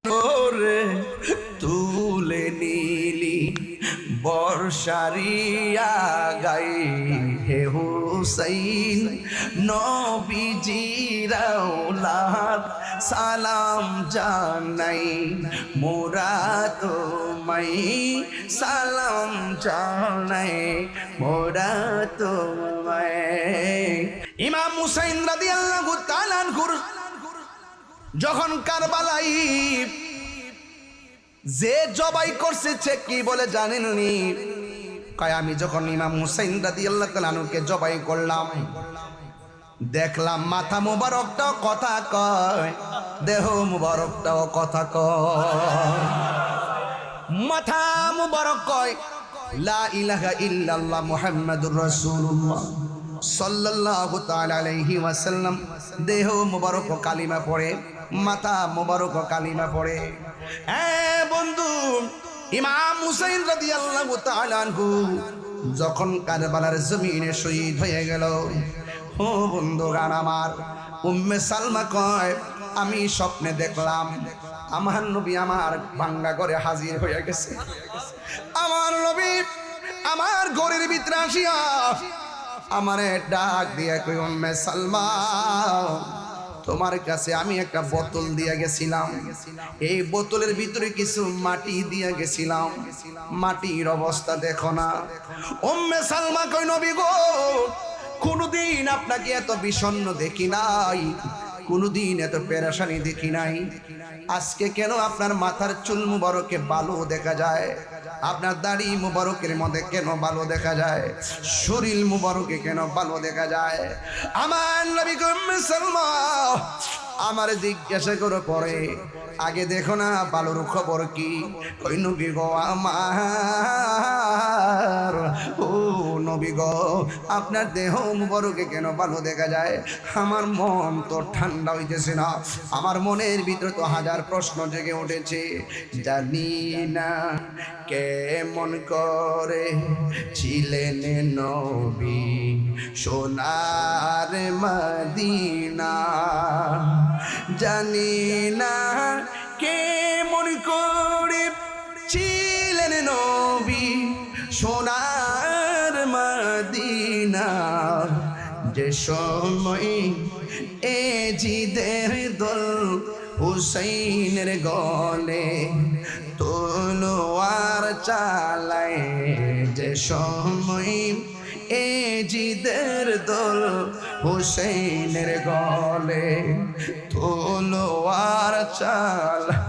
ওরে তুলে নিলি বর্ষারিয়া গাই হে হুসাইন নবীজির আওলাদ সালাম জানাই মোরা তোমায় সালাম জানাই মোরা তোমায়। ইমাম হুসাইন রাদিয়াল্লাহু তাআলা আনহুর যখন কারবালাই যে জবাই করছে সে কি বলে জানেননি? কয় আমি যখন ইমাম হুসাইন রাদিয়াল্লাহু তাআলা আনহুকে জবাই করলাম, দেখলাম মাথা মুবারকটাও কথা কয়, দেহ মুবারকটাও কথা কয়। মাথা মুবারক কয় লা ইলাহা ইল্লাল্লাহ মুহাম্মাদুর রাসূলুল্লাহ সাল্লাল্লাহু তাআলা আলাইহি ওয়াসাল্লাম। দেহ মুবারক কালিমা পড়ে, মাথা মুবারক কালিমা পড়ে। বন্ধু, ইমাম হুসাইন রাদিয়াল্লাহু তাআলা আনহু যখন কারবালার জমিনে শহীদ হয়ে গেল, ও বন্ধুগান আমার, উম্মে সালমা কয় আমি স্বপ্নে দেখলাম আমার নবী আমার ভাঙ্গা ঘরে হাজির হয়ে গেছে। আমার নবী আমার ঘরের ভিতরে আসিয়া আমারে ডাক দিয়া কই, উম্মে সালমা তোমার কাছে আমি একটা বোতল দিয়া গেছিলাম, এই বোতলের ভিতরে কিছু মাটি দিয়া গেছিলাম, মাটির অবস্থা দেখো না। উম্মে সালমা কই, নবী গো কোনদিন আপনাকে এত বিষণ্ণ দেখি নাই, কোনদিন এত পেরেশানি দেখি নাই। আজকে কেন আপনার মাথার চুল মুবারকে বালু দেখা যায়, আপনার দাড়ি মুবারকের মধ্যে কেন বালু দেখা যায়, শরীর মুবারকে কেন বালু দেখা যায়? আমার নবী উম্মে সালমা আমার জিজ্ঞাসা করে পরে, আগে দেখো না বালুর খবর কি? কই নবী গো আমার, ও নবী গো আপনার দেহ মুবারকে কেন বালু দেখা যায়? আমার মন তো ঠান্ডা হইতেছে না, আমার মনের ভিতরে তো হাজার প্রশ্ন জেগে উঠেছে। জানি না কেমন করে ছিলেন নবী সোনার মদিনা, জানি না কেমন করে ছিলেন নবী সোনার মদিনা, যে সময় এ জিদের দল হুসাইনের গলে তলোয়ার চালায়, যে সময় এ জিদের দল হুসাইনের গলে তলোয়ার চালায়।